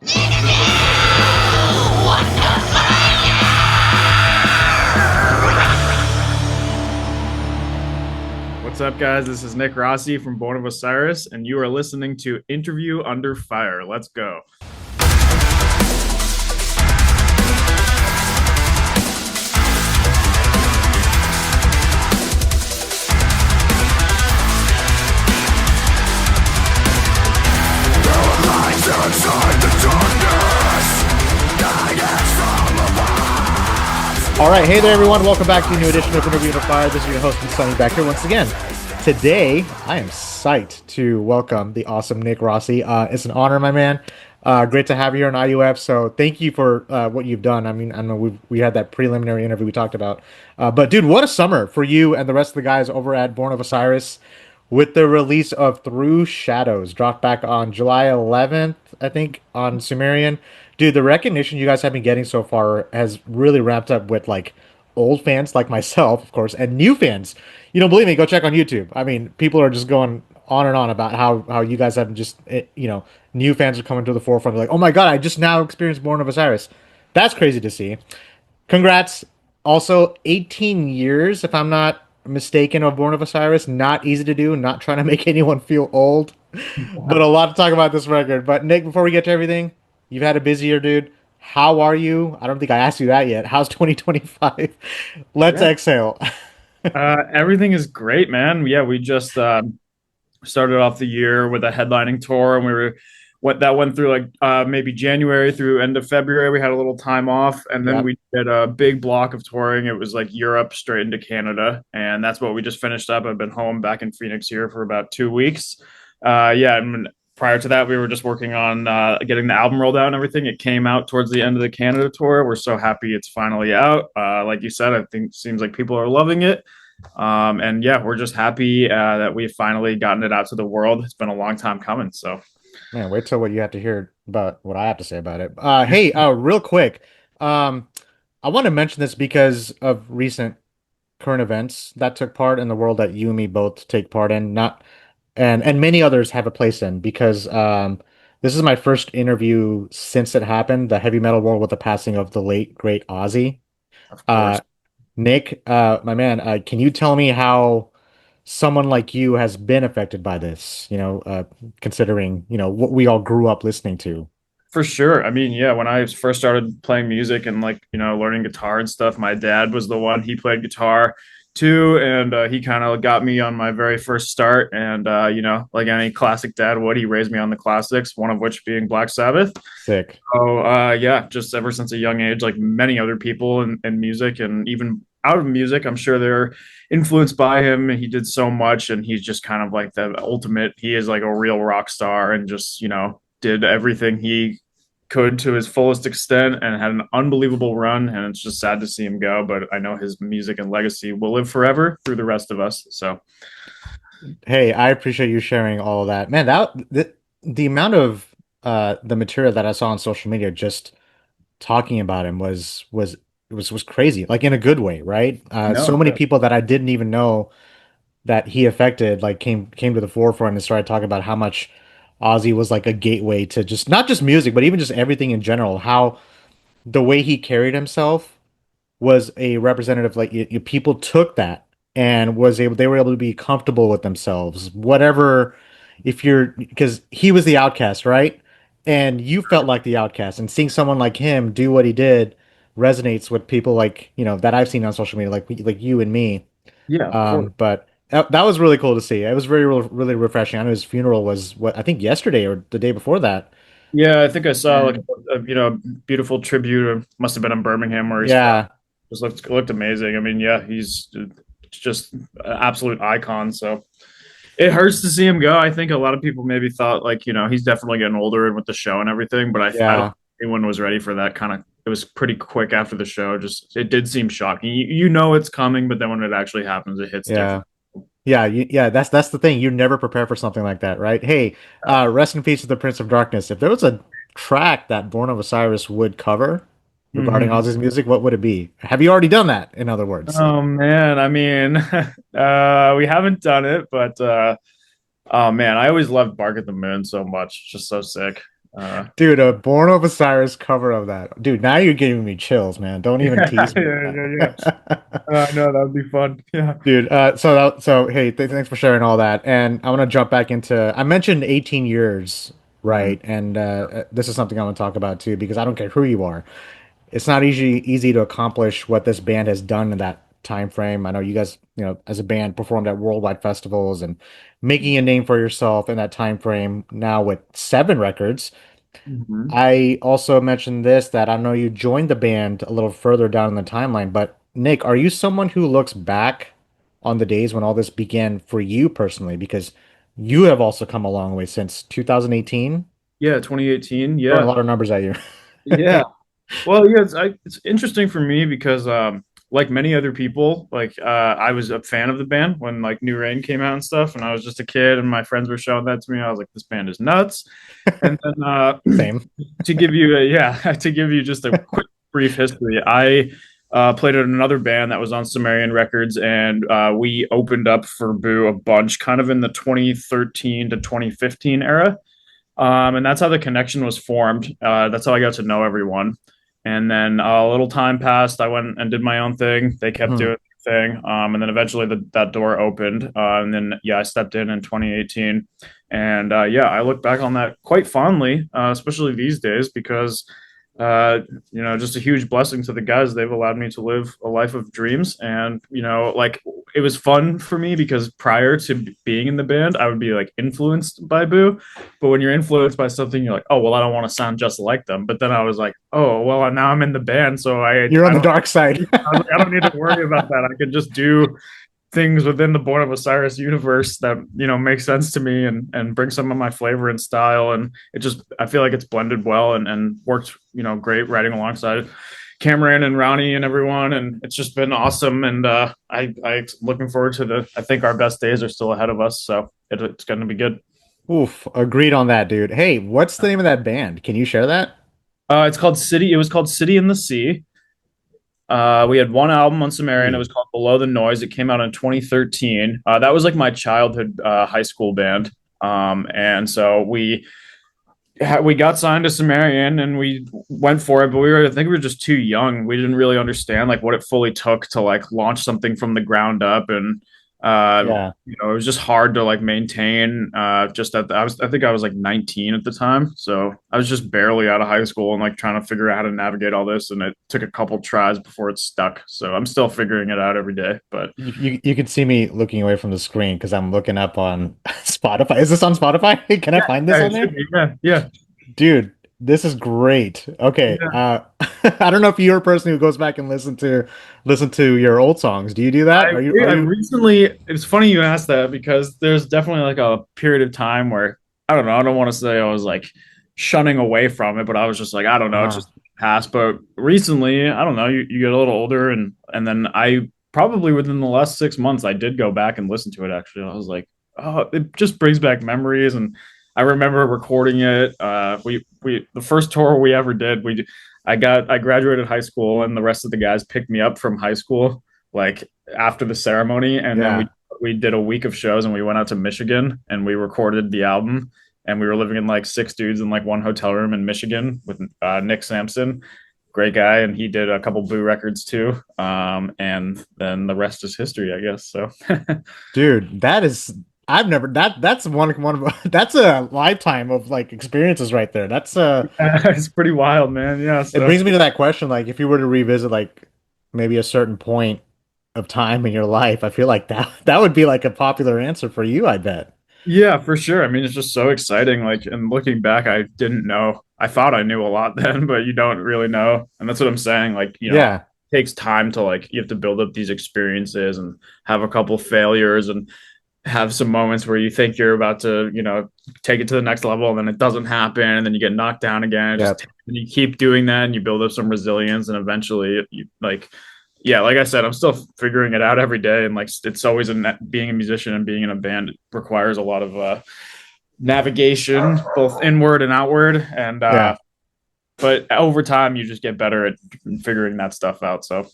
What's up, guys? This is Nick Rossi from Born of Osiris, and you are listening to Interview Under Fire. Let's go. All right, hey there, everyone. Welcome back to a new edition of Interview Under Fire. This is your host, Sunny, back here once again. Today, I am psyched to welcome the awesome Nick Rossi. It's an honor, my man. Great to have you here on IUF. So thank you for what you've done. I mean, I know we had that preliminary interview we talked about. But dude, what a summer for you and the rest of the guys over at Born of Osiris with the release of Through Shadows, dropped back on July 11th, I think, on Sumerian. Dude, the recognition you guys have been getting so far has really ramped up with like old fans like myself, of course, and new fans. You don't believe me? Go check on YouTube. I mean, people are just going on and on about how you guys have just new fans are coming to the forefront. They're like, oh my god, I just now experienced Born of Osiris. That's crazy to see. Congrats. Also, 18 years, if I'm not mistaken, of Born of Osiris. Not easy to do. Not trying to make anyone feel old, but a lot to talk about this record. But Nick, before we get to everything, you've had a busy year, dude. How are you? I don't think I asked you that yet. How's 2025? Let's Yeah. exhale. Everything is great, man. Yeah, we just started off the year with a headlining tour, and that went through like maybe January through end of February. We had a little time off, and then Yep. we did a big block of touring. It was like Europe straight into Canada, and that's what we just finished up. I've been home back in Phoenix here for about 2 weeks. Yeah, and prior to that, we were just working on getting the album rolled out and everything. It came out towards the end of the Canada tour. We're so happy it's finally out. Like you said, I think it seems like people are loving it. And yeah, we're just happy that we've finally gotten it out to the world. It's been a long time coming. So Man, wait till what you have to hear about what I have to say about it. Hey, real quick, um, I want to mention this because of recent current events that took part in the world that you and me both take part in, not and many others have a place in because this is my first interview since it happened, the heavy metal world with the passing of the late great Ozzy. of Uh, course. Nick, my man, can you tell me how someone like you has been affected by this? Considering, what we all grew up listening to. For sure. I mean, yeah, when I first started playing music and like, learning guitar and stuff, my dad was the one. He played guitar too, and he kind of got me on my very first start. And like any classic dad would, he raised me on the classics, one of which being Black Sabbath. Sick. So yeah, just ever since a young age, like many other people in music and even out of music, I'm sure they're influenced by him. He did so much, and he's just kind of like the ultimate. He is like a real rock star, and just did everything he could to his fullest extent, and had an unbelievable run. And it's just sad to see him go, but I know his music and legacy will live forever through the rest of us. So Hey, I appreciate you sharing all of that. Man, the amount of the material that I saw on social media just talking about him was crazy, like in a good way, right? So no, many yeah. people that I didn't even know that he affected like came to the forefront and started talking about how much Ozzy was like a gateway to just not just music, but even just everything in general. How the way he carried himself was a representative, like people took that and they were able to be comfortable with themselves, whatever. If you're Because he was the outcast, right? And you felt like the outcast, and seeing someone like him do what he did resonates with people like that I've seen on social media, like you and me. Yeah, of course. But that was really cool to see. It was really refreshing. I know his funeral was, what, I think yesterday or the day before that. Yeah, I think I saw like And beautiful tribute. It must have been in Birmingham where he's from. yeah, Just looked amazing. I mean, yeah, he's just an absolute icon. So it hurts to see him go. I think a lot of people maybe thought like he's definitely getting older and with the show and everything, but I don't yeah, think anyone was ready for that kind of. It was pretty quick after the show. Just it did seem shocking. You know it's coming, but then when it actually happens, it hits yeah. different. Yeah. That's the thing. You're never prepared for something like that, right? Hey, rest in peace to the Prince of Darkness. If there was a track that Born of Osiris would cover regarding Mhm. Ozzy's music, what would it be? Have you already done that, in other words? Oh man, I mean, we haven't done it, but oh man, I always loved Bark at the Moon so much. It's just so sick. Dude, a Born of Osiris cover of that. Dude, now you're giving me chills, man. Don't even Yeah, tease me with yeah. that. I know that would be fun. Yeah. Dude, so hey, thanks for sharing all that. And I want to jump back into I mentioned 18 years, Mhm. right? And this is something I want to talk about too because I don't care who you are. It's not easy to accomplish what this band has done in that time frame. I know you guys, as a band performed at worldwide festivals and making a name for yourself in that time frame now with 7 records. Mhm. I also mentioned this that I know you joined the band a little further down in the timeline, but Nick, are you someone who looks back on the days when all this began for you personally? Because you have also come a long way since 2018. Yeah, 2018. Throwing a Yeah. lot of numbers at you. Yeah. Well, yeah, it's interesting for me because like many other people, like I was a fan of the band when like New Rain came out and stuff, and I was just a kid and my friends were showing that to me. I was like, this band is nuts. And then Same. to give you a yeah, to give you just a quick brief history, I played in another band that was on Sumerian Records, and we opened up for Boo a bunch, kind of in the 2013 to 2015 era. And that's how the connection was formed. That's how I got to know everyone. And then a little time passed. I went and did my own thing. They kept Mhm. doing their thing. And then eventually that door opened. And then, yeah, I stepped in 2018. And yeah, I look back on that quite fondly, especially these days, because just a huge blessing to the guys. They've allowed me to live a life of dreams. And, like it was fun for me because prior to being in the band, I would be like influenced by Boo. But when you're influenced by something, you're like, oh, well, I don't want to sound just like them. But then I was like, oh, well, now I'm in the band. So You're on I the don't, dark side. I don't need to worry about that. I can just do things within the Born of Osiris universe that make sense to me and bring some of my flavor and style, and it just I feel like it's blended well and worked great writing alongside Cameron and Ronnie and everyone, and it's just been awesome. And I looking forward to I think our best days are still ahead of us, so it's going to be good. Oof, agreed on that, dude. Hey, what's the name of that band? Can you share that? It's called City. It was called City in the Sea. We had one album on Sumerian. It was Hey. called Below the Noise. It came out in 2013. That was like my childhood high school band. And so we got signed to Sumerian and we went for it, but I think we were just too young. We didn't really understand like what it fully took to like launch something from the ground up, and Yeah. it was just hard to like maintain. Just at I think I was like 19 at the time, so I was just barely out of high school and like trying to figure out how to navigate all this, and it took a couple tries before it stuck. So I'm still figuring it out every day, but You can see me looking away from the screen because I'm looking up on Spotify. Is this on Spotify? Can I find this yeah, on it there? should be. Yeah, yeah. Dude, this is great. Okay. Yeah. I don't know if you're a person who goes back and listen to your old songs. Do you do that? Are I you recently, it's funny you asked that because there's definitely like a period of time where I don't know, I don't want to say I was like shunning away from it, but I was just like, I don't know, it's uh just past. But recently, I don't know, you get a little older, and then I probably within the last 6 months I did go back and listen to it actually. I was like, oh, it just brings back memories, and I remember recording it. We the first tour we ever did, I graduated high school and the rest of the guys picked me up from high school like after the ceremony, and then we yeah. we did a week of shows and we went out to Michigan and we recorded the album, and we were living in like six dudes in like one hotel room in Michigan with Nick Sampson, great guy, and he did a couple Boo records too. And then the rest is history, I guess. So Dude, that is I've never that's one of that's a lifetime of like experiences right there. That's it's pretty wild, man. Yeah. it So brings me to that question like if you were to revisit like maybe a certain point of time in your life, I feel like that would be like a popular answer for you, I bet. yeah, for sure. I mean, it's just so exciting. Like, and looking back, I didn't know. I thought I knew a lot then, but you don't really know. And that's what I'm saying. Like, Yeah. it takes time to like you have to build up these experiences and have a couple failures and have some moments where you think you're about to, take it to the next level, and then it doesn't happen, and then you get knocked down again. Yep. And you keep doing that, and you build up some resilience, and eventually, you like, yeah, like I said, I'm still figuring it out every day, and like it's always being a musician and being in a band requires a lot of navigation, both inward and outward, and Yeah. but over time, you just get better at figuring that stuff out. So,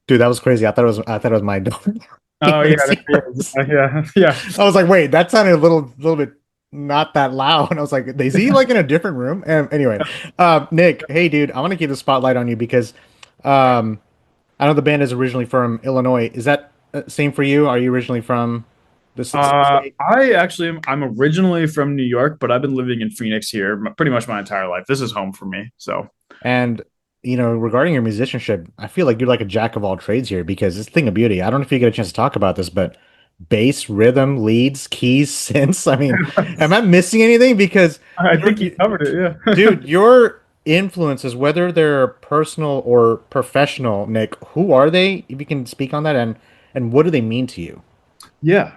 Dude, that was crazy. I thought it was my dog. oh yeah, Seahorse. yeah, yeah. I was like, wait, that sounded a little bit not that loud. And I was like, is he like in a different room? Anyway, Nick, hey dude, I want to keep the spotlight on you because um, I know the band is originally from Illinois. Is that same for you? Are you originally from the same state? I actually I'm originally from New York, but I've been living in Phoenix here pretty much my entire life. This is home for me. So And regarding your musicianship, I feel like you're like a jack of all trades here because it's a thing of beauty. I don't know if you get a chance to talk about this, but bass, rhythm, leads, keys, synths. I mean, am I missing anything? Because I think you covered it. Yeah. dude, your influences, whether they're personal or professional, Nick, who are they? If you can speak on that, and what do they mean to you? Yeah,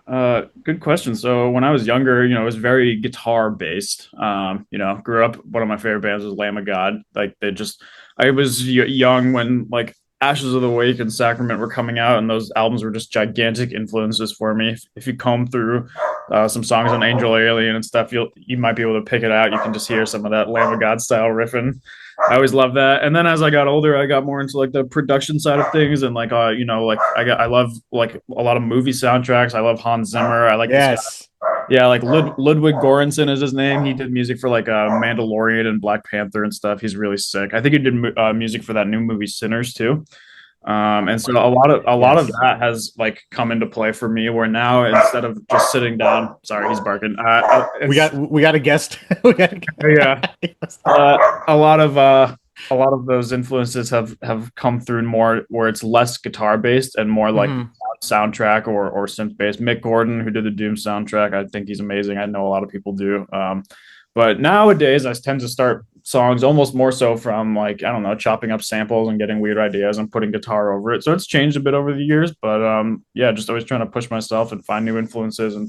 good question. So when I was younger, it was very guitar based. Grew up, one of my favorite bands was Lamb of God. Like I was young when like Ashes of the Wake and Sacrament were coming out, and those albums were just gigantic influences for me. If you comb through some songs on Angel Alien and stuff, you might be able to pick it out. You can just hear some of that Lamb of God style riffing. I always loved that. And then as I got older, I got more into like the production side of things and like like I love like a lot of movie soundtracks. I love Hans Zimmer. I like this guy. Yes. Yeah, like Ludwig Göransson is his name. He did music for like Mandalorian and Black Panther and stuff. He's really sick. I think he did music for that new movie Sinners too. And so a lot of Yes. that has like come into play for me. Where now instead of just sitting down, sorry, he's barking. We got a guest. We got a Yeah, guest. a lot of those influences have come through more where it's less guitar based and more like Mhm. soundtrack or synth based. Mick Gordon, who did the Doom soundtrack, I think he's amazing. I know a lot of people do. But nowadays, I tend to start songs almost more so from like I don't know, chopping up samples and getting weird ideas and putting guitar over it. So it's changed a bit over the years, but yeah, just always trying to push myself and find new influences and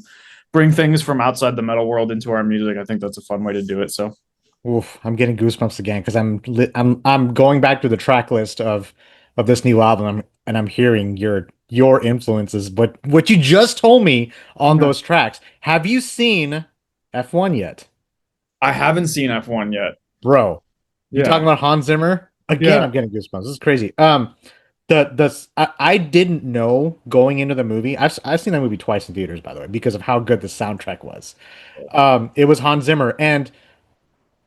bring things from outside the metal world into our music. I think that's a fun way to do it. So. Oof, I'm getting goosebumps again because I'm going back to the track list of this new album and I'm hearing your influences, but what you just told me on those tracks. Have you seen F1 yet? I haven't seen F1 yet. Bro, you Yeah. talking about Hans Zimmer? Again, Yeah. I'm getting goosebumps. This is crazy. I didn't know going into the movie. I've seen that movie twice in theaters, by the way, because of how good the soundtrack was. It was Hans Zimmer and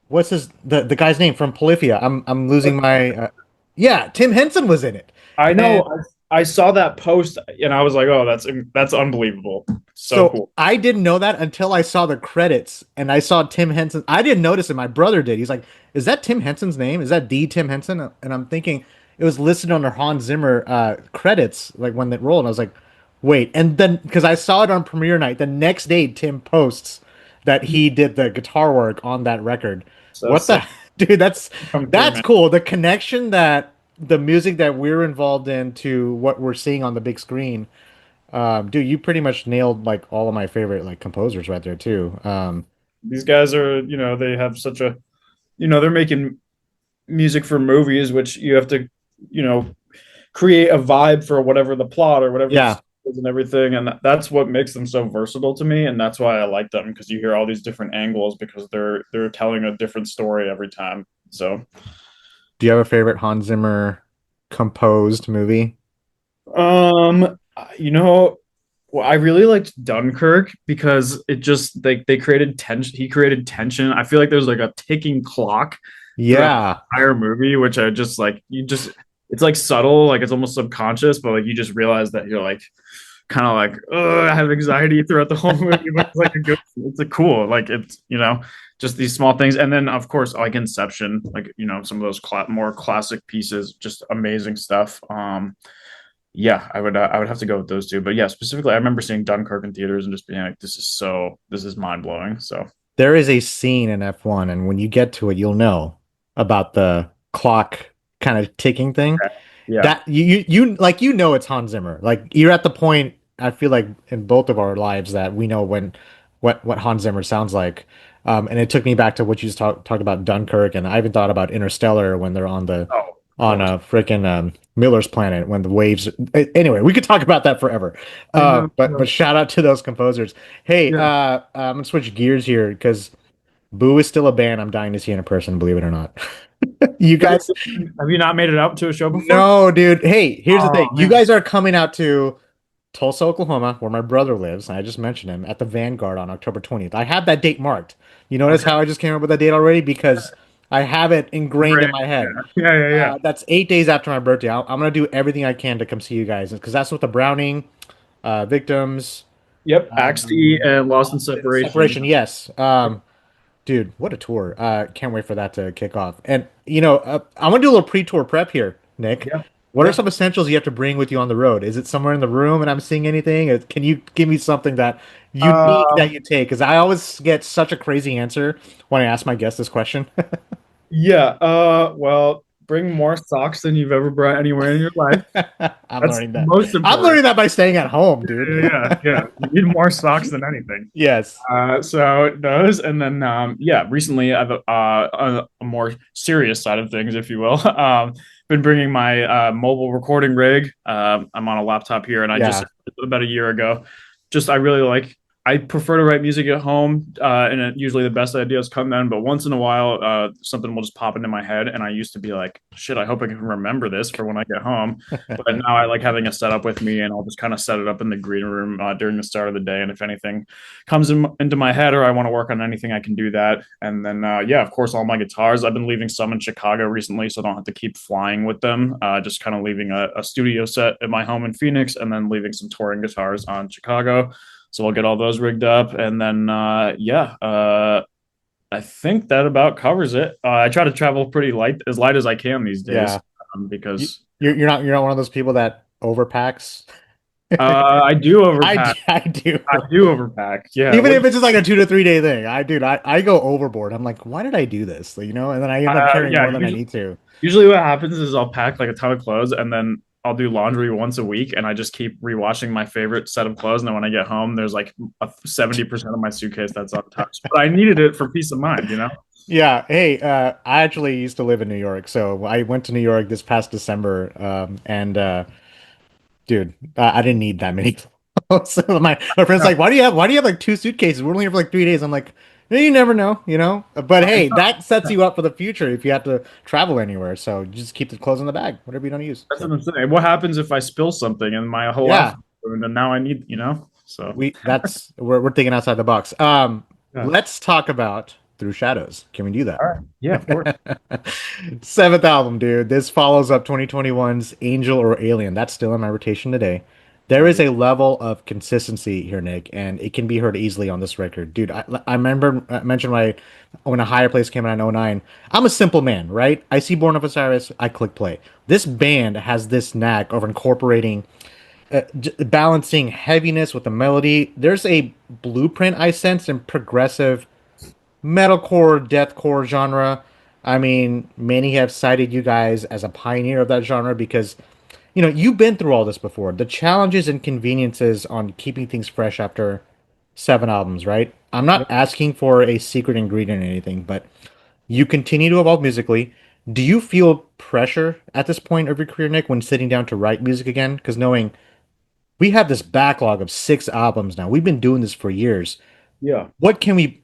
what's the guy's name from Polyphia? I'm losing my yeah, Tim Henson was in it. I And know. I saw that post and I was like, "Oh, that's unbelievable. So so cool." I didn't know that until I saw the credits and I saw Tim Henson. I didn't notice it. My brother did. He's like, "Is that Tim Henson's name? Is that the Tim Henson?" And I'm thinking it was listed under Hans Zimmer credits like when it rolled. And I was like, "Wait." And then because I saw it on premiere night, the next day Tim posts that he did the guitar work on that record. So What sick. the dude, Come through, that's man. cool. The connection that the music that we're involved in to what we're seeing on the big screen. Dude, you pretty much nailed like all of my favorite like composers right there too. These guys are, they have such a, they're making music for movies, which you have to, you know, create a vibe for whatever the plot or whatever the Yeah, story is and everything. And that's what makes them so versatile to me. And that's why I like them because you hear all these different angles because they're telling a different story every time. So, do you have a favorite Hans Zimmer composed movie? um, you know, well, I really liked Dunkirk because it just like they created tension. He created tension. I feel like there's like a ticking clock throughout Yeah. the entire movie, which I just like. It's like subtle, like it's almost subconscious, but like you just realize that you're like kind of like, oh, I have anxiety throughout the whole movie. But it's like it's a cool, like it's just these small things, and then of course like Inception, like some of those more classic pieces, just amazing stuff. Yeah, I would have to go with those two. But yeah, specifically, I remember seeing Dunkirk in theaters and just being like, this is mind blowing. So There is a scene in F1, and when you get to it, you'll know about the clock kind of ticking thing. yeah, That you like it's Hans Zimmer. Like you're at the point I feel like in both of our lives that we know when what Hans Zimmer sounds like. And it took me back to what you just talked about Dunkirk, and I even thought about Interstellar when they're oh, of on course, a freaking Miller's planet when the waves. Anyway, we could talk about that forever. I know. But shout out to those composers. Hey, Yeah. I'm gonna switch gears here because Boo is still a band I'm dying to see in a person, believe it or not. You guys, Have you not made it out to a show before? no, dude. Hey, here's the thing. Oh You man. guys are coming out to Tulsa, Oklahoma, where my brother lives, and I just mentioned him, at the Vanguard on October 20th. I have that date marked. You notice Okay. how I just came up with that date already? Because I have it ingrained in Great. my head. Yeah. Yeah. Yeah. Yeah. That's 8 days after my birthday. I'm gonna do everything I can to come see you guys because that's what the Browning, Victims, Yep. Axe and Lost in Separation. Separation. Yes. Dude, what a tour. Can't wait for that to kick off. And I'm gonna do a little pre-tour prep here, Nick. Yeah. What are Yeah. some essentials you have to bring with you on the road? Is it somewhere in the room and I'm seeing anything? Can you give me something that unique that Um, you take? Because I always get such a crazy answer when I ask my guests this question. yeah. Well, bring more socks than you've ever brought anywhere in your life. I'm That's learning that. most I'm important. learning that by staying at home, dude. Yeah. Yeah. Yeah. You need more socks than anything. Yes. So those, and then yeah, recently I've a more serious side of things, if you will. Been bringing my mobile recording rig. I'm on a laptop here, and I just Yeah. about a year ago, just I really like. I prefer to write music at home, usually the best ideas come then. But once in a while, something will just pop into my head, and I used to be like, "Shit, I hope I can remember this for when I get home." But now I like having a setup with me, and I'll just kind of set it up in the green room during the start of the day. And if anything comes into my head or I want to work on anything, I can do that. And then, yeah, of course, all my guitars. I've been leaving some in Chicago recently, so I don't have to keep flying with them. Just kind of leaving a studio set at my home in Phoenix, and then leaving some touring guitars on Chicago. So I'll get all those rigged up, and then, yeah. I think that about covers it. I try to travel pretty light as I can these days, Yeah. You, because you're not one of those people that overpacks. I do I overpack. do, I do. I do overpack. Yeah. Even if it's just like a 2 to 3 day thing, I go overboard. I'm like, why did I do this? Like, and then I end up carrying Yeah. more than I need to. Usually, what happens is I'll pack like a ton of clothes, and then I'll do laundry once a week, and I just keep rewashing my favorite set of clothes. And then when I get home, there's like 70% of my suitcase that's untouched. But I needed it for peace of mind, you know? Yeah. Hey, I actually used to live in New York, so I went to New York this past December, and dude, I didn't need that many clothes. So my friend's Yeah. like, why do you have like two suitcases? We're only here for like 3 days. I'm like, you never know. But hey, that sets you up for the future if you have to travel anywhere. So you just keep the clothes in the bag, whatever you don't use. That's So what I'm saying. What happens if I spill something and my whole outfit yeah, is ruined, and now I need, you know? So, we're thinking outside the box. yeah. Let's talk about Through Shadows. Can we do that? All right. Yeah, of course. Seventh album, dude. This follows up 2021's Angel or Alien. That's still in my rotation today. There is a level of consistency here, Nick, and it can be heard easily on this record. Dude, I remember I mentioned when A Higher Place came out in '09. I'm a simple man, right? I see Born of Osiris, I click play. This band has this knack of incorporating, balancing heaviness with the melody. There's a blueprint I sense in progressive metalcore, deathcore genre. I mean, many have cited you guys as a pioneer of that genre because, you've been through all this before. The challenges and conveniences on keeping things fresh after 7 albums, right? I'm not Yep. asking for a secret ingredient or anything, but you continue to evolve musically. Do you feel pressure at this point of your career, Nick, when sitting down to write music again? Because knowing we have this backlog of 6 albums now, we've been doing this for years. Yeah. What can we,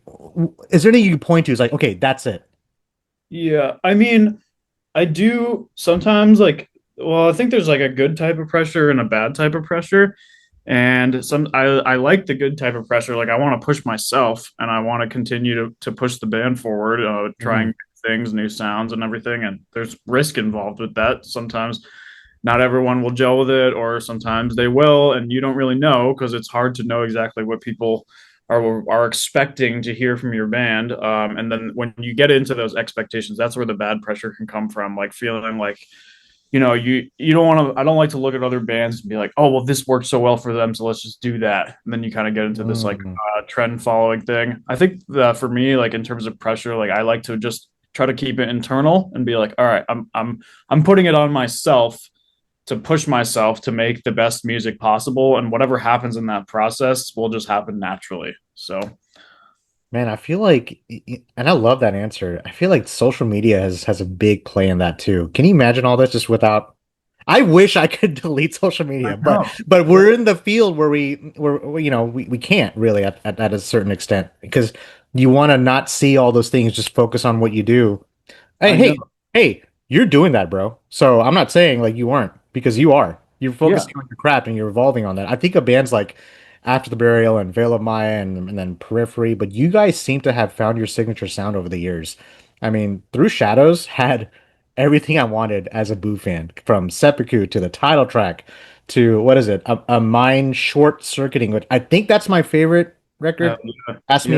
is there anything you can point to? Is like, okay, that's it. Yeah. I mean, I do sometimes like, well, I think there's like a good type of pressure and a bad type of pressure. And I like the good type of pressure. Like I want to push myself and I want to continue to push the band forward, trying Hmm. new things, new sounds and everything. And there's risk involved with that. Sometimes not everyone will gel with it, or sometimes they will, and you don't really know because it's hard to know exactly what people are expecting to hear from your band. And then when you get into those expectations, that's where the bad pressure can come from. Like feeling like you don't want to. I don't like to look at other bands and be like, oh well, this worked so well for them, so let's just do that. And then you kind of get into this like Mm. trend following thing. I think that for me, like in terms of pressure, like I like to just try to keep it internal and be like, all right, I'm putting it on myself to push myself to make the best music possible, and whatever happens in that process will just happen naturally. So Man, I feel like, and I love that answer. I feel like social media has a big play in that too. Can you imagine all this just without? I wish I could delete social I media, but know. but we're in the field where we can't really at a certain extent because you want to not see all those things, just focus on what you do. Hey, I know. hey, hey, you're doing that, bro. So I'm not saying like you aren't because you are. You're Yeah. focusing on your craft and you're evolving on that. I think of bands like After the Burial and Veil of Maya and then Periphery, but you guys seem to have found your signature sound over the years. I mean, Through Shadows had everything I wanted as a Boo fan, from Seppuku to the title track to what is it? A Mind Short Circuiting, which I think that's my favorite record. Yeah. Yeah. Ask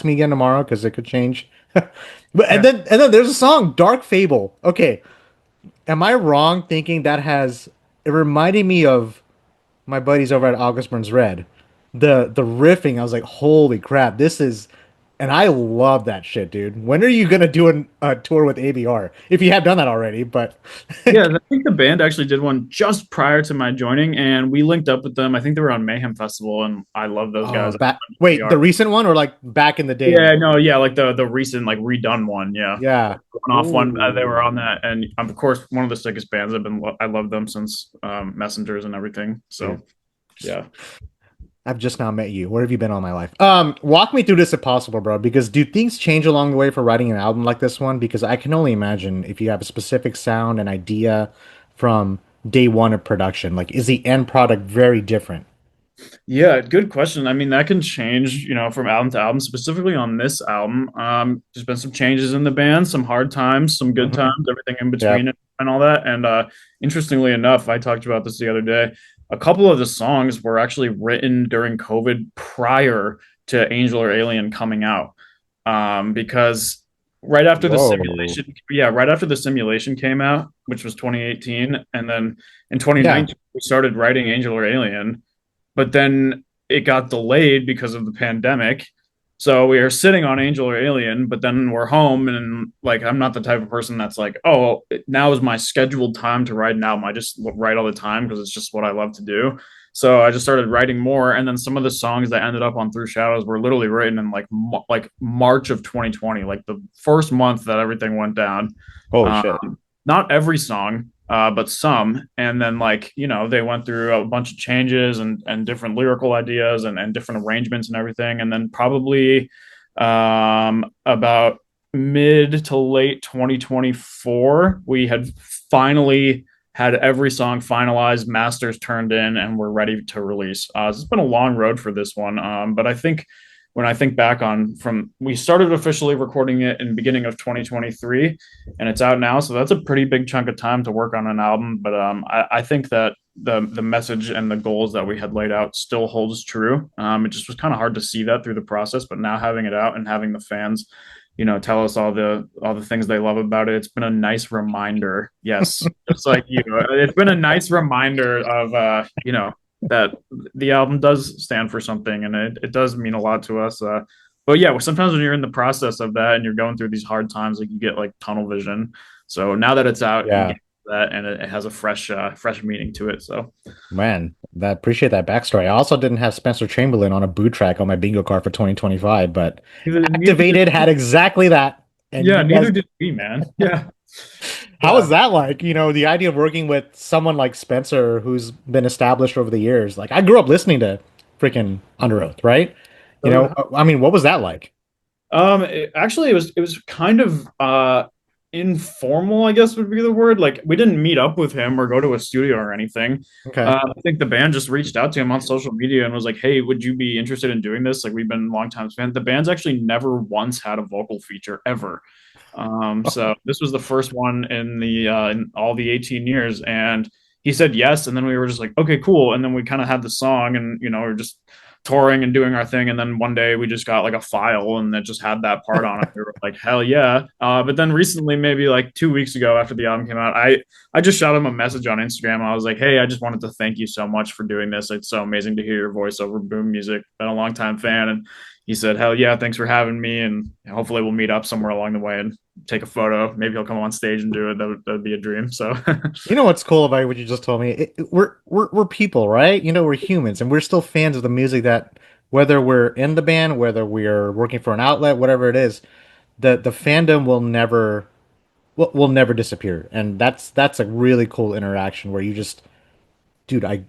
me again tomorrow because it could change. But Yeah. and then there's a song, Dark Fable. Okay, am I wrong thinking that has it reminded me of my buddies over at August Burns Red. The riffing, I was like, holy crap, this is and I love that shit, dude. When are you gonna do a tour with ABR? If you have done that already, but Yeah, I think the band actually did one just prior to my joining, and we linked up with them. I think they were on Mayhem Festival, and I love those oh guys. back wait, the recent one or like back in the day? Yeah, no, yeah, like the recent like redone one, yeah, Yeah. one off one. They were on Ooh. that, and of course one of the sickest bands. I love them since Messengers and everything. So Dude, yeah. I've just now met you. Where have you been all my life? Walk me through this if possible, bro, because do things change along the way for writing an album like this one? Because I can only imagine if you have a specific sound and idea from day one of production, like is the end product very different? Yeah, good question. I mean, that can change, from album to album. Specifically on this album, there's been some changes in the band, some hard times, some good Hmm. times, everything in Yeah. between and all that. And interestingly enough, I talked about this the other day. A couple of the songs were actually written during COVID prior to Angel or Alien coming out. Because right after the Whoa. simulation, yeah, right after the simulation came out, which was 2018, and then in Yeah. 2019 we started writing Angel or Alien, but then it got delayed because of the pandemic. So we are sitting on Angel or Alien, but then we're home, and like I'm not the type of person that's like, oh, now is my scheduled time to write an album. I just write all the time because it's just what I love to do. So I just started writing more, and then some of the songs that ended up on Through Shadows were literally written in like March of 2020, like the first month that everything went down. Holy Um, shit. Not every song, but some. And then they went through a bunch of changes and different lyrical ideas and different arrangements and everything. And then probably about mid to late 2024, we had finally had every song finalized, masters turned in, and we're ready to release. It's been a long road for this one, but I think when I think back on from we started officially recording it in the beginning of 2023, and it's out now, so that's a pretty big chunk of time to work on an album. But I think that the message and the goals that we had laid out still holds true. It just was kind of hard to see that through the process, but now having it out and having the fans, tell us all the things they love about it, it's been a nice reminder. Yes, just like you, it's been a nice reminder of that the album does stand for something, and it does mean a lot to us. But yeah, sometimes when you're in the process of that and you're going through these hard times, like you get like tunnel vision. So now that it's out, you Yeah. get that, and it has a fresh meaning to it. So Man, that appreciate that backstory. I also didn't have Spencer Chamberlain on a boot track on my bingo card for 2025, but neither did Activated had exactly that. And yeah, you neither guys, did we, man. Yeah, how yeah. was that like? You know, the idea of working with someone like Spencer who's been established over the years. Like I grew up listening to freaking Under Oath, right? You know, So, I mean, what was that like? actually, it was kind of informal, I guess would be the word. Like we didn't meet up with him or go to a studio or anything. Okay. I think the band just reached out to him on social media and was like, "Hey, would you be interested in doing this?" Like we've been long time fans. The band's actually never once had a vocal feature ever. So this was the first one in all the 18 years, and he said yes, and then we were just like, okay, cool, and then we kind of had the song, and we were just touring and doing our thing, and then one day we just got like a file, and it just had that part on it. We were like, hell yeah! But then recently, maybe like 2 weeks ago, after the album came out, I just shot him a message on Instagram. I was like, hey, I just wanted to thank you so much for doing this. It's so amazing to hear your voice over Boom Music. Been a long time fan, and he said, hell yeah, thanks for having me, and hopefully we'll meet up somewhere along the way and take a photo. Maybe he'll come on stage and do it. That would be a dream. So You know what's cool about what you just told me? We're people, right? You know, we're humans, and we're still fans of the music that, whether we're in the band, whether we're working for an outlet, whatever it is, the fandom will never disappear, and that's a really cool interaction where you just, dude, I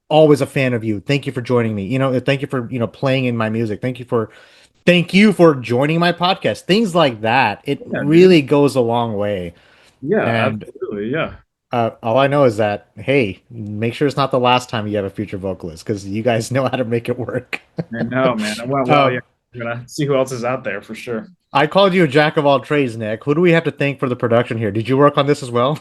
always a fan of you. Thank you for joining me. You know, thank you for playing in my music. Thank you for joining my podcast. Things like that. It yeah, dude. really goes a long way. Yeah, And absolutely. Yeah. All I know is that, hey, make sure it's not the last time you have a future vocalist because you guys know how to make it work. I know, man. Well, yeah, Um, we're gonna see who else is out there for sure. I called you a jack of all trades, Nick. Who do we have to thank for the production here? Did you work on this as well?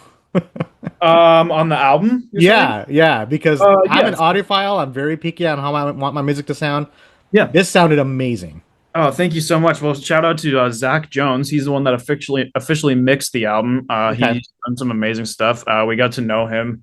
On the album, you're saying? Yeah, because I'm an Yes. audiophile. I'm very picky on how I want my music to sound. Yeah. This sounded amazing. Oh, thank you so much. Well, shout out to Zach Jones. He's the one that officially mixed the album. Okay. He's done some amazing stuff. We got to know him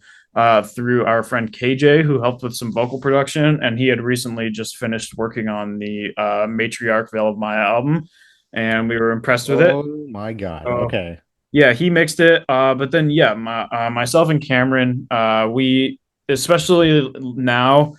through our friend KJ, who helped with some vocal production, and he had recently just finished working on the Matriarch Veil of Maya album, and we were impressed with it. Oh my God. So Okay. yeah, he mixed it. But then yeah, myself and Cameron, we especially now,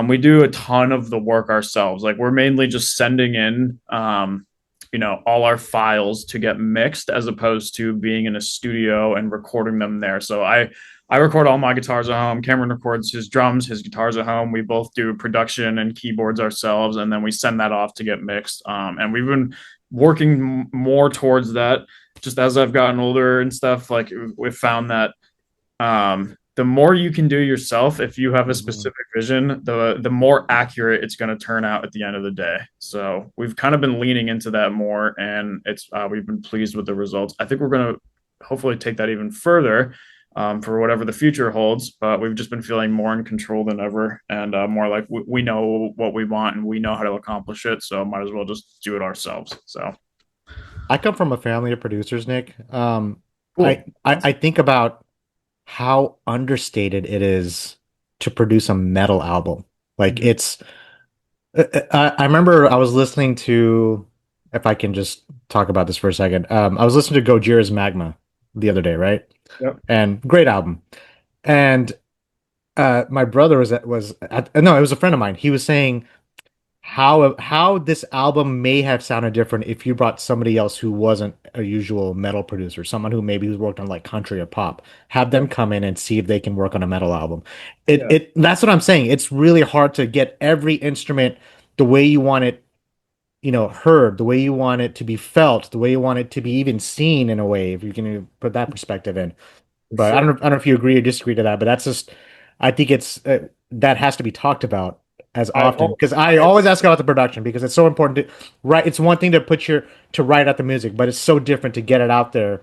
we do a ton of the work ourselves. Like we're mainly just sending in, all our files to get mixed, as opposed to being in a studio and recording them there. So I record all my guitars at home. Cameron records his drums, his guitars at home. We both do production and keyboards ourselves, and then we send that off to get mixed. And we've been working more towards that just as I've gotten older and stuff. Like we've found that the more you can do yourself, if you have a Mhm. specific vision, the more accurate it's going to turn out at the end of the day. So we've kind of been leaning into that more, and it's we've been pleased with the results. I think we're going to hopefully take that even further for whatever the future holds. But we've just been feeling more in control than ever, and more like we know what we want and we know how to accomplish it. So might as well just do it ourselves. So I come from a family of producers, Nick. cool. I think about how understated it is to produce a metal album. Like Mhm. it's, I remember I was listening to, if I can just talk about this for a second. I was listening to Gojira's Magma the other day, right? Yep. And great album. And my brother no, it was a friend of mine. He was saying how this album may have sounded different if you brought somebody else who wasn't a usual metal producer, someone who maybe who's worked on like country or pop, have them Yep. come in and see if they can work on a metal album. Yeah. It that's what I'm saying. It's really hard to get every instrument the way you want it, heard, the way you want it to be felt, the way you want it to be even seen in a way, if you can put that perspective in. For But sure. I don't know if you agree or disagree to that, but that's just, I think that has to be talked about as I often hope. because I I always ask about the production because it's so important to write. It's one thing to to write out the music, but it's so different to get it out there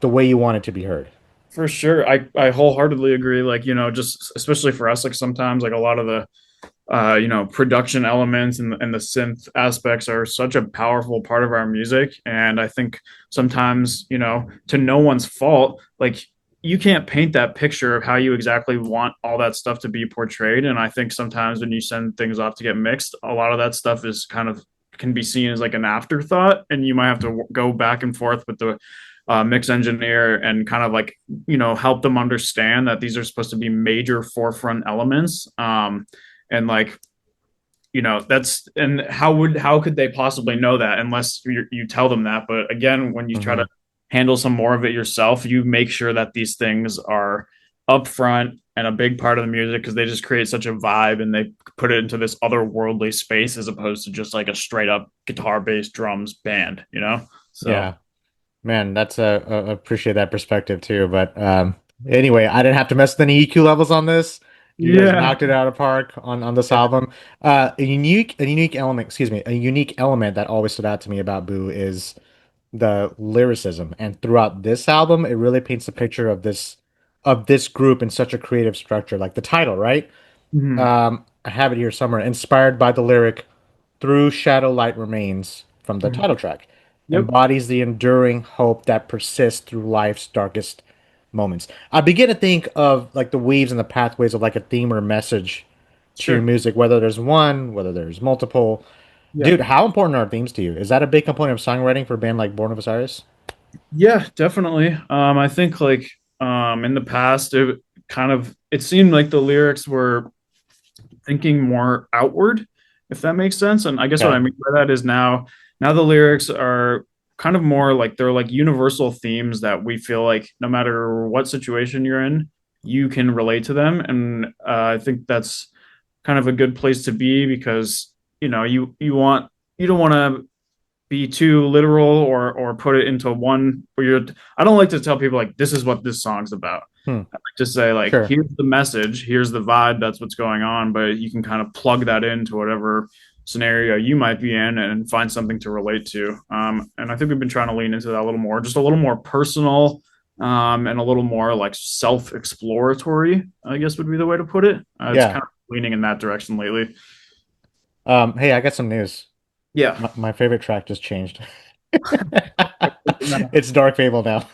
the way you want it to be heard. For sure. I wholeheartedly agree. Like, just especially for us, like sometimes like a lot of the production elements and the synth aspects are such a powerful part of our music. And I think sometimes, to no one's fault, like you can't paint that picture of how you exactly want all that stuff to be portrayed. And I think sometimes when you send things off to get mixed, a lot of that stuff is kind of can be seen as like an afterthought, and you might have to go back and forth with the mix engineer and kind of like help them understand that these are supposed to be major forefront elements. And like that's and how could they possibly know that unless you tell them that. But again, when you try to Hmm. handle some more of it yourself, you make sure that these things are upfront and a big part of the music, because they just create such a vibe and they put it into this otherworldly space as opposed to just like a straight up guitar bass drums band. So Yeah, man, that's appreciate that perspective too. But anyway, I didn't have to mess with any EQ levels on this. You guys yeah. knocked it out of the park on this Yeah. album. A unique element, excuse me, a unique element that always stood out to me about Boo is the lyricism. And throughout this album, it really paints a picture of this group in such a creative structure, like the title, right? Mhm. I have it here somewhere, inspired by the lyric "Through Shadow Light Remains" from the Mhm. title track, Yep. embodies the enduring hope that persists through life's darkest moments. I begin to think of like the weaves and the pathways of like a theme or message to your Sure. music, whether there's one, whether there's multiple. Yeah. Dude, how important are themes to you? Is that a big component of songwriting for a band like Born of Osiris? Yeah, definitely. I think like in the past it seemed like the lyrics were thinking more outward, if that makes sense. And I guess what I Okay. mean by that is now the lyrics are kind of more like they're like universal themes that we feel like no matter what situation you're in, you can relate to them. And I think that's kind of a good place to be, because you don't want to be too literal or put it into one where you're I don't like to tell people like this is what this song's about. Hmm. I like to say like Sure. here's the message, here's the vibe, that's what's going on, but you can kind of plug that into whatever scenario you might be in and find something to relate to. And I think we've been trying to lean into that a little more, just a little more personal, and a little more like self-exploratory, I guess would be the way to put it. It's Yeah. kind of leaning in that direction lately. Hey, I got some news. Yeah. My favorite track just changed. It's Dark Fable now.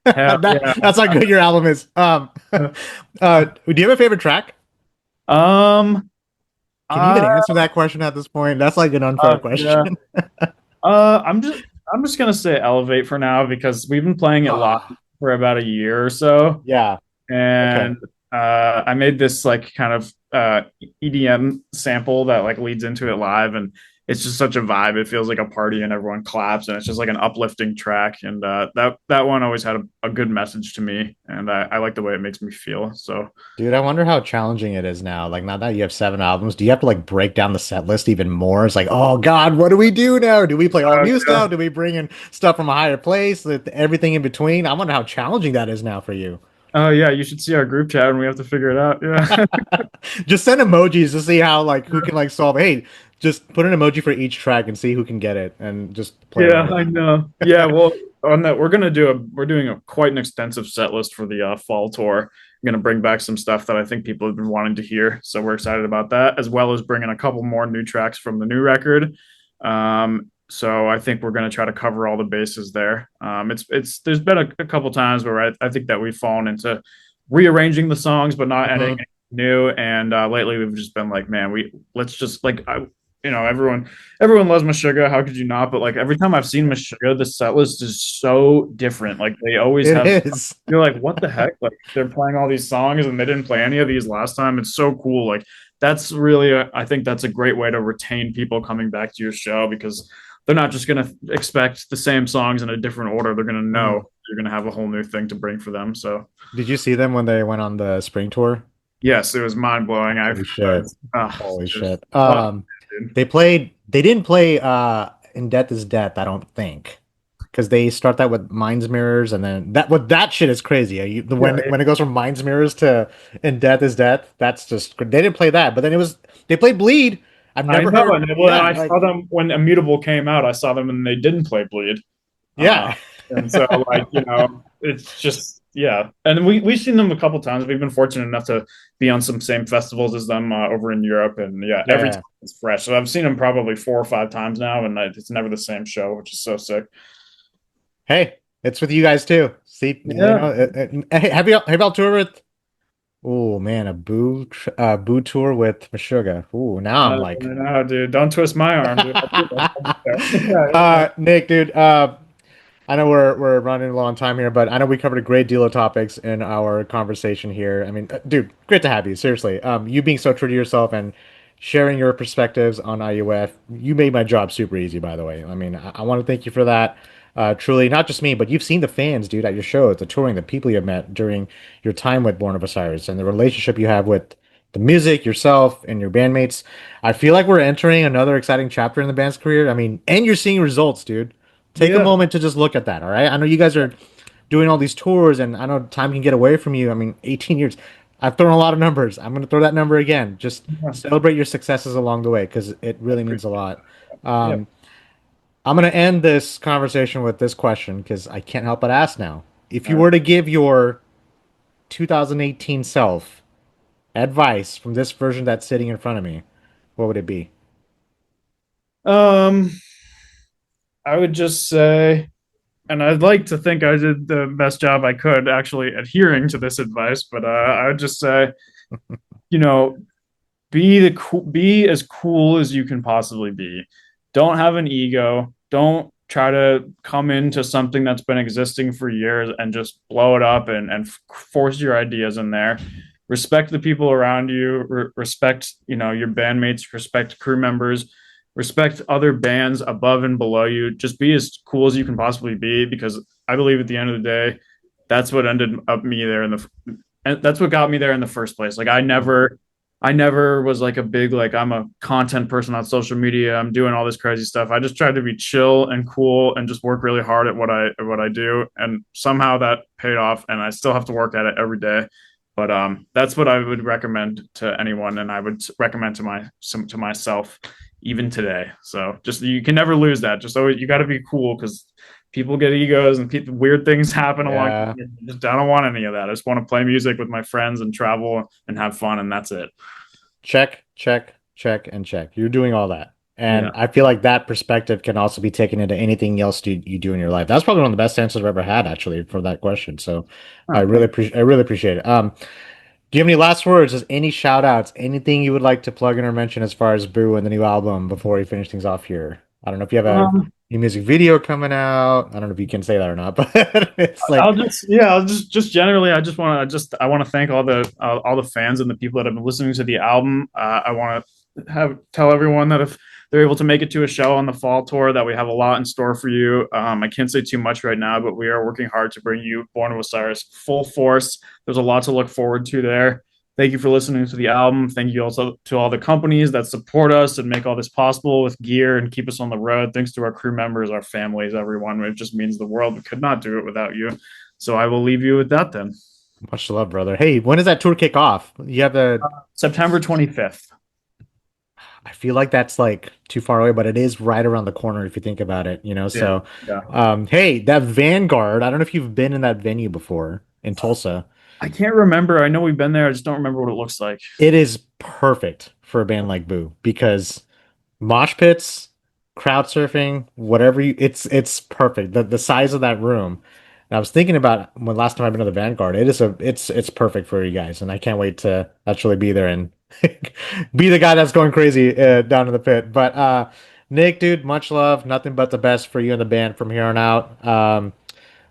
Hell yeah. That's how good your album is. Do you have a favorite track? Um, Can you uh, even answer that question at this point? That's like an unfair yeah. question. I'm just gonna say Elevate for now because we've been playing it live Ah, for about a year or so, yeah. Okay. and I made this like kind of EDM sample that like leads into it live, and it's just such a vibe. It feels like a party, and everyone claps, and it's just like an uplifting track. And that one always had a good message to me, and I like the way it makes me feel. So Dude, I wonder how challenging it is now. Like now that you have 7 albums, do you have to like break down the set list even more? It's like, oh God, what do we do now? Do we play all new yeah. stuff? Do we bring in stuff from a higher place? Everything in between? I wonder how challenging that is now for you. Oh yeah, you should see our group chat, and we have to figure it out. Yeah. Just send emojis to see how like who can like solve. Hey, just put an emoji for each track and see who can get it, and just play Yeah, around with I it. know. Yeah, well, on that, we're doing a quite an extensive set list for the fall tour. I'm gonna bring back some stuff that I think people have been wanting to hear, so we're excited about that, as well as bringing a couple more new tracks from the new record. So I think we're gonna try to cover all the bases there. It's there's been a couple times where I think that we've fallen into rearranging the songs, but not adding Mhm. anything new. And lately we've just been like, man, we let's just like everyone loves Meshuggah. How could you not? But like every time I've seen Meshuggah, the set list is so different. Like they always It have. is. You're like, what the heck? Like they're playing all these songs and they didn't play any of these last time. It's so cool. Like that's really, I think that's a great way to retain people coming back to your show because they're not just gonna expect the same songs in a different order. They're gonna know Mhm. you're gonna have a whole new thing to bring for them. So Did you see them when they went on the spring tour? yes, it was mind blowing. Holy shit. Holy Just shit. what, dude. They didn't play In Death is Death, I don't think. Because they start that with Minds Mirrors and then that shit is crazy. Yeah, When it goes from Minds Mirrors to In Death is Death, that's just they didn't play that, but then they played Bleed. I've I never know. heard, And when yeah, I like saw them when Immutable came out, I saw them and they didn't play Bleed. Uh, yeah. and so like, it's just yeah. And we've seen them a couple times. We've been fortunate enough to be on some same festivals as them over in Europe. And yeah, every Yeah. time it's fresh. So I've seen them probably 4 or 5 times now, and it's never the same show, which is so sick. Hey, it's with you guys too. See, Yeah. hey, have y'all toured with oh man, boo tour with Meshuggah. Ooh, now I'm like No, dude, don't twist my arm, dude. Yeah, Nick, dude. I know we're running low on time here, but I know we covered a great deal of topics in our conversation here. I mean, dude, great to have you. Seriously, you being so true to yourself and sharing your perspectives on IUF, you made my job super easy. By the way, I mean, I want to thank you for that. Truly, not just me, but you've seen the fans, dude, at your shows, the touring, the people you've met during your time with Born of Osiris, and the relationship you have with the music, yourself, and your bandmates. I feel like we're entering another exciting chapter in the band's career. I mean, and you're seeing results, dude. Take a yeah, moment to just look at that, all right? I know you guys are doing all these tours, and I know time can get away from you. I mean, 18 years. I've thrown a lot of numbers. I'm going to throw that number again. Just yeah, celebrate your successes along the way because it I really means a appreciate lot. it. Yeah. Um, I'm going to end this conversation with this question because I can't help but ask now. If All you right. were to give your 2018 self advice from this version that's sitting in front of me, what would it be? Um, I would just say, and I'd like to think I did the best job I could actually adhering to this advice, but I would just say, you know, be as cool as you can possibly be. Don't have an ego. Don't try to come into something that's been existing for years and just blow it up and force your ideas in there. Respect the people around you. Respect your bandmates. Respect crew members. Respect other bands above and below you. Just be as cool as you can possibly be because I believe at the end of the day, that's what ended up me there in the and that's what got me there in the first place. Like I never I never was like a big like I'm a content person on social media. I'm doing all this crazy stuff. I just tried to be chill and cool and just work really hard at what I do. And somehow that paid off. And I still have to work at it every day. But that's what I would recommend to anyone, and I would recommend to myself even today. So just you can never lose that. Just always you got to be cool because people get egos and weird things happen along. Yeah. Just I don't want any of that. I just want to play music with my friends and travel and have fun, and that's it. Check, check, check, and check. You're doing all that. And Yeah. I feel like that perspective can also be taken into anything else you do in your life. That's probably one of the best answers I've ever had, actually, for that question. So Oh, thanks. I really appreciate it. Do you have any last words? Just any shout outs, anything you would like to plug in or mention as far as Boo and the new album before we finish things off here? I don't know if you have a Um, new music video coming out. I don't know if you can say that or not, but it's like, I'll just generally I want to thank all the fans and the people that have been listening to the album. I want to have tell everyone that if they're able to make it to a show on the fall tour, that we have a lot in store for you. I can't say too much right now, but we are working hard to bring you Born of Osiris full force. There's a lot to look forward to there. Thank you for listening to the album. Thank you also to all the companies that support us and make all this possible with gear and keep us on the road. Thanks to our crew members, our families, everyone. It just means the world. We could not do it without you. So I will leave you with that then. much love, brother. Hey, when does that tour kick off? You have the September 25th. I feel like that's like too far away, but it is right around the corner if you think about it, you know? Yeah. So, Yeah. hey, that Vanguard, I don't know if you've been in that venue before in Tulsa. I can't remember. I know we've been there. I just don't remember what it looks like. It is perfect for a band like Boo because mosh pits, crowd surfing, whatever you, it's perfect. The size of that room. And I was thinking about when last time I've been to the Vanguard. It's perfect for you guys, and I can't wait to actually be there and be the guy that's going crazy down in the pit. But Nick, dude, much love. Nothing but the best for you and the band from here on out.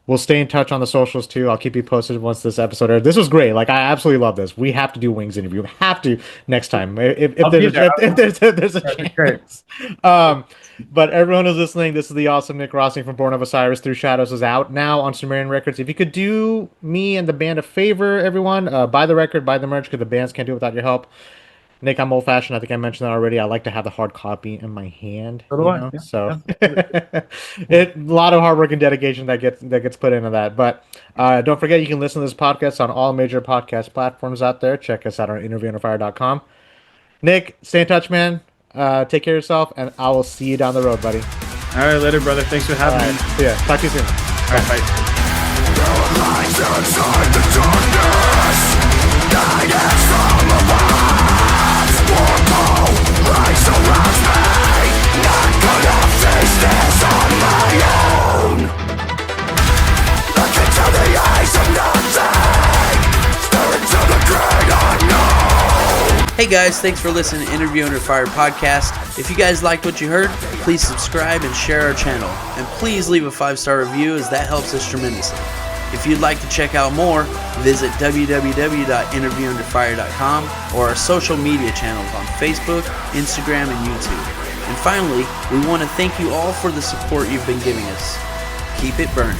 We'll stay in touch on the socials too. I'll keep you posted once this episode airs. This was great. Like I absolutely love this. We have to do Wings interview. We have to next time I'll be there. if there's a That'd be great. chance. But everyone who's listening, this is the awesome Nick Rossi from Born of Osiris. Through Shadows is out now on Sumerian Records. If you could do me and the band a favor, everyone, buy the record, buy the merch because the bands can't do it without your help. Nick, I'm old fashioned. I think I mentioned that already. I like to have the hard copy in my hand, So do you I. know. Yeah. So Yeah. a lot of hard work and dedication that gets put into that. But don't forget, you can listen to this podcast on all major podcast platforms out there. Check us out on interviewonthefire.com. Nick, stay in touch, man. Take care of yourself, and I will see you down the road, buddy. All right, later, brother. Thanks for All having right, me. see ya. Talk to you soon. All right, bye. Hey guys, thanks for listening to Interview Under Fire podcast. If you guys liked what you heard, please subscribe and share our channel. And please leave a 5-star review as that helps us tremendously. If you'd like to check out more, visit www.interviewunderfire.com or our social media channels on Facebook, Instagram, and YouTube. And finally, we want to thank you all for the support you've been giving us. Keep it burning.